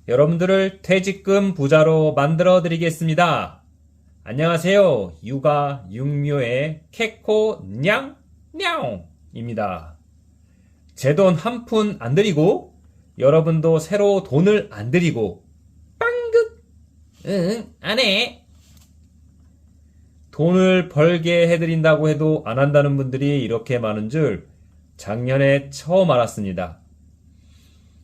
여러분들을 퇴직금 부자로 만들어 드리겠습니다. 안녕하세요. 육아 육묘의 캐코 냥냥입니다. 제 돈 한 푼 안 들이고 여러분도 새로 돈을 안 들이고 빵긋 응 안 해. 돈을 벌게 해드린다고 해도 안 한다는 분들이 이렇게 많은 줄 작년에 처음 알았습니다.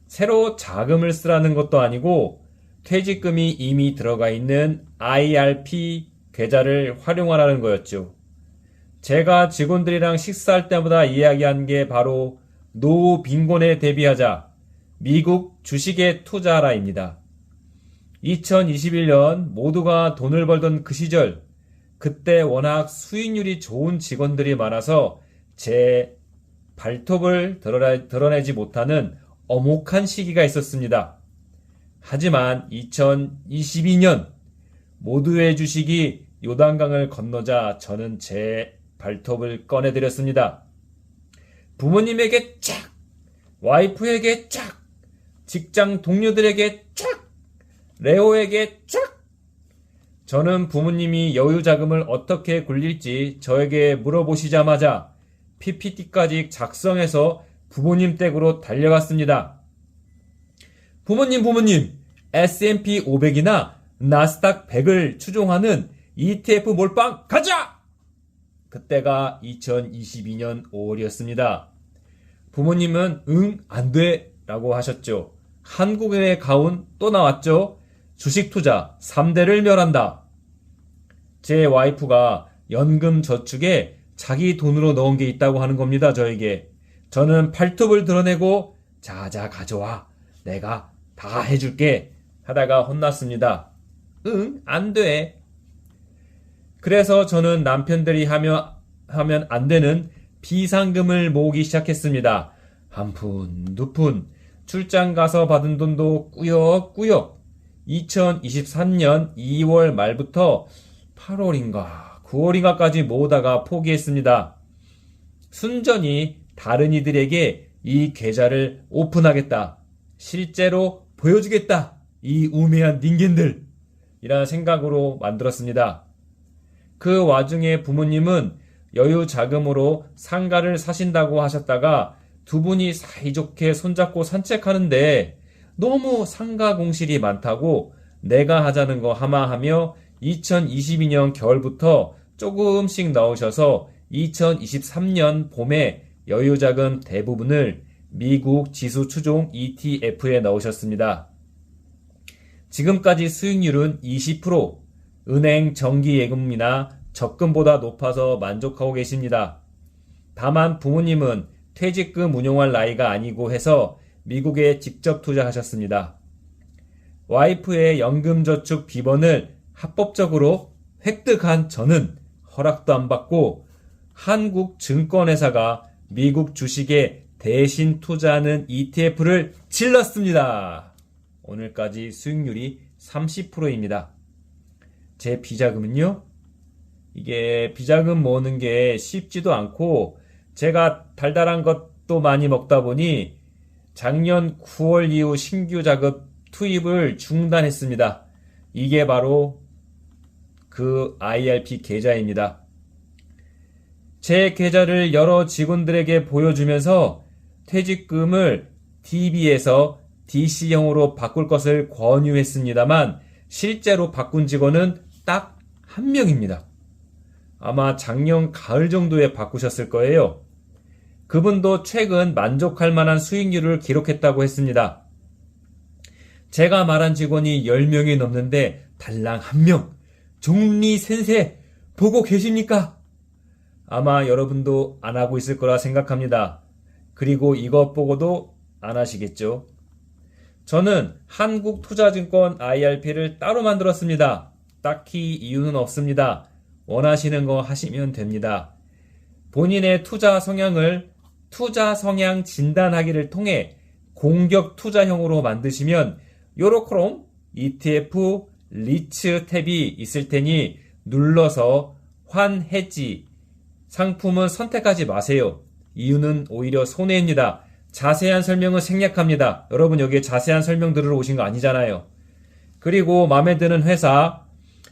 새로 자금을 쓰라는 것도 아니고 퇴직금이 이미 들어가 있는 IRP 계좌를 활용하라는 거였죠. 제가 직원들이랑 식사할 때마다 이야기한 게 바로 노후 빈곤에 대비하자 미국 주식에 투자하라입니다. 2021년 모두가 돈을 벌던 그 시절, 그때 워낙 수익률이 좋은 직원들이 많아서 제 발톱을 드러내지 못하는 엄혹한 시기가 있었습니다. 하지만 2022년 모두의 주식이 요단강을 건너자 저는 제 발톱을 꺼내드렸습니다. 부모님에게 쫙, 와이프에게 쫙, 직장 동료들에게 쫙, 레오에게 쫙. 저는 부모님이 여유 자금을 어떻게 굴릴지 저에게 물어보시자마자 PPT까지 작성해서 부모님 댁으로 달려갔습니다. 부모님, S&P 500이나 나스닥 100을 추종하는 ETF 몰빵 가자! 그때가 2022년 5월이었습니다. 부모님은 안 돼 라고 하셨죠. 한국의 가훈 또 나왔죠. 주식 투자 3대를 멸한다. 제 와이프가 연금 저축에 자기 돈으로 넣은 게 있다고 하는 겁니다. 저에게. 저는 팔톱을 드러내고 자자 가져와. 내가 다 해줄게. 하다가 혼났습니다. 안 돼. 그래서 저는 남편들이 하면 안 되는 비상금을 모으기 시작했습니다. 한 푼, 두 푼, 출장 가서 받은 돈도 꾸역꾸역 2023년 2월 말부터 8월인가 9월인가까지 모으다가 포기했습니다. 순전히 다른 이들에게 이 계좌를 오픈하겠다. 실제로 보여주겠다. 이 우매한 닌겐들. 이라는 생각으로 만들었습니다. 그 와중에 부모님은 여유 자금으로 상가를 사신다고 하셨다가 두 분이 사이좋게 손잡고 산책하는데 너무 상가 공실이 많다고 내가 하자는 거 하마하며 2022년 겨울부터 조금씩 넣으셔서 2023년 봄에 여유자금 대부분을 미국 지수 추종 ETF에 넣으셨습니다. 지금까지 수익률은 20%, 은행 정기예금이나 적금보다 높아서 만족하고 계십니다. 다만 부모님은 퇴직금 운용할 나이가 아니고 해서 미국에 직접 투자하셨습니다. 와이프의 연금저축 비번을 합법적으로 획득한 저는 허락도 안 받고 한국 증권회사가 미국 주식에 대신 투자하는 ETF를 질렀습니다. 오늘까지 수익률이 30%입니다. 제 비자금은요? 이게 비자금 모으는 게 쉽지도 않고 제가 달달한 것도 많이 먹다 보니 작년 9월 이후 신규 자금 투입을 중단했습니다. 이게 바로 그 IRP 계좌입니다. 제 계좌를 여러 직원들에게 보여주면서 퇴직금을 DB에서 DC형으로 바꿀 것을 권유했습니다만 실제로 바꾼 직원은 딱 한 명입니다. 아마 작년 가을 정도에 바꾸셨을 거예요. 그분도 최근 만족할 만한 수익률을 기록했다고 했습니다. 제가 말한 직원이 10명이 넘는데 달랑 1명, 종리 센세 보고 계십니까? 아마 여러분도 안 하고 있을 거라 생각합니다. 그리고 이것 보고도 안 하시겠죠? 저는 한국투자증권 IRP를 따로 만들었습니다. 딱히 이유는 없습니다. 원하시는 거 하시면 됩니다. 본인의 투자 성향을 투자 성향 진단하기를 통해 공격 투자형으로 만드시면 요렇게롬 ETF 리츠 탭이 있을 테니 눌러서 환해지 상품은 선택하지 마세요. 이유는 오히려 손해입니다. 자세한 설명은 생략합니다. 여러분 여기에 자세한 설명 들으러 오신 거 아니잖아요. 그리고 마음에 드는 회사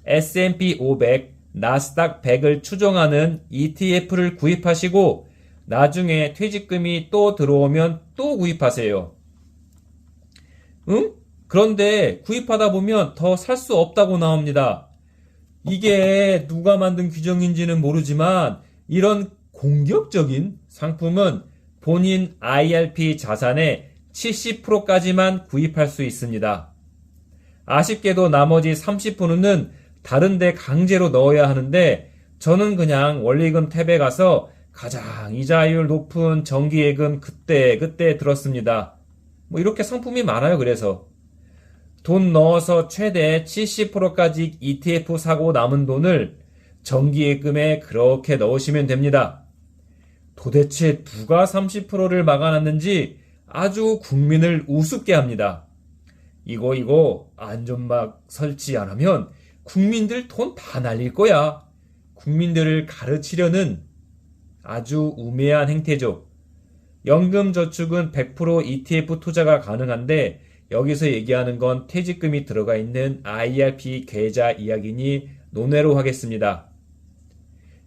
S&P 500, 나스닥 100을 추종하는 ETF를 구입하시고 나중에 퇴직금이 또 들어오면 또 구입하세요. 응? 그런데 구입하다 보면 더 살 수 없다고 나옵니다. 이게 누가 만든 규정인지는 모르지만 이런 공격적인 상품은 본인 IRP 자산의 70%까지만 구입할 수 있습니다. 아쉽게도 나머지 30%는 다른 데 강제로 넣어야 하는데 저는 그냥 원리금 탭에 가서 가장 이자율 높은 정기예금 그때 들었습니다. 뭐 이렇게 상품이 많아요. 그래서 돈 넣어서 최대 70%까지 ETF 사고 남은 돈을 정기예금에 그렇게 넣으시면 됩니다. 도대체 누가 30%를 막아놨는지 아주 국민을 우습게 합니다. 이거 안전막 설치 안 하면 국민들 돈 다 날릴 거야. 국민들을 가르치려는 아주 우매한 행태죠. 연금저축은 100% ETF 투자가 가능한데 여기서 얘기하는 건 퇴직금이 들어가 있는 IRP 계좌 이야기니 논외로 하겠습니다.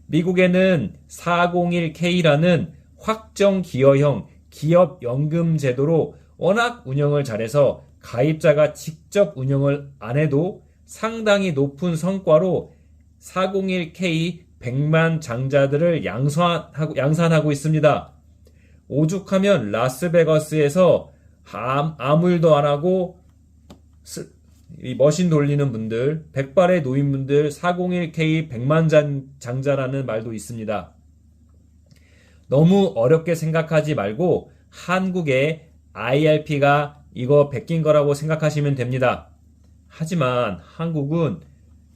미국에는 401K라는 확정 기여형 기업연금 제도로 워낙 운영을 잘해서 가입자가 직접 운영을 안 해도 상당히 높은 성과로 401K 100만 장자들을 양산하고 있습니다. 오죽하면 라스베가스에서 아무 일도 안 하고 머신 돌리는 분들, 백발의 노인분들 401K 100만 장자라는 말도 있습니다. 너무 어렵게 생각하지 말고 한국의 IRP가 이거 베낀 거라고 생각하시면 됩니다. 하지만 한국은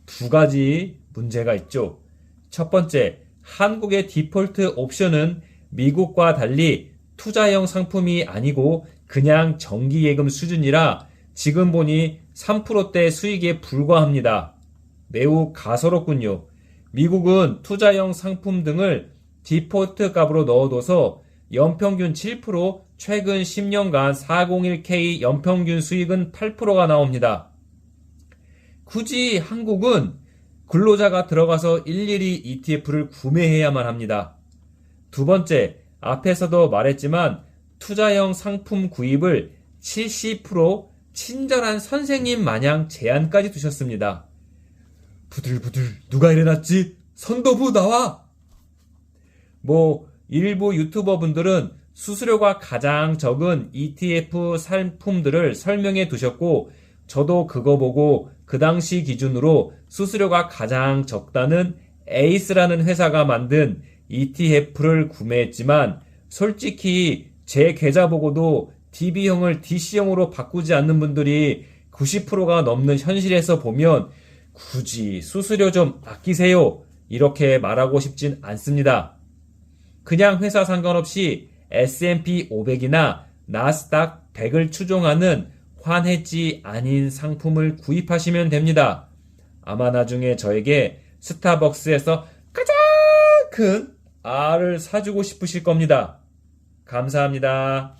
두 가지 문제가 있죠. 첫 번째, 한국의 디폴트 옵션은 미국과 달리 투자형 상품이 아니고 그냥 정기예금 수준이라 지금 보니 3%대 수익에 불과합니다. 매우 가소롭군요. 미국은 투자형 상품 등을 디폴트 값으로 넣어둬서 연평균 7%, 최근 10년간 401K 연평균 수익은 8%가 나옵니다. 굳이 한국은 근로자가 들어가서 일일이 ETF를 구매해야만 합니다. 두 번째, 앞에서도 말했지만 투자형 상품 구입을 70% 친절한 선생님 마냥 제한까지 두셨습니다. 부들부들 누가 이래놨지? 선도부 나와! 일부 유튜버 분들은 수수료가 가장 적은 ETF 상품들을 설명해 두셨고 저도 그거 보고 그 당시 기준으로 수수료가 가장 적다는 에이스라는 회사가 만든 ETF를 구매했지만 솔직히 제 계좌 보고도 DB형을 DC형으로 바꾸지 않는 분들이 90%가 넘는 현실에서 보면 굳이 수수료 좀 아끼세요 이렇게 말하고 싶진 않습니다. 그냥 회사 상관없이 S&P 500이나 나스닥 100을 추종하는 환해지 아닌 상품을 구입하시면 됩니다. 아마 나중에 저에게 스타벅스에서 가장 큰 R을 사주고 싶으실 겁니다. 감사합니다.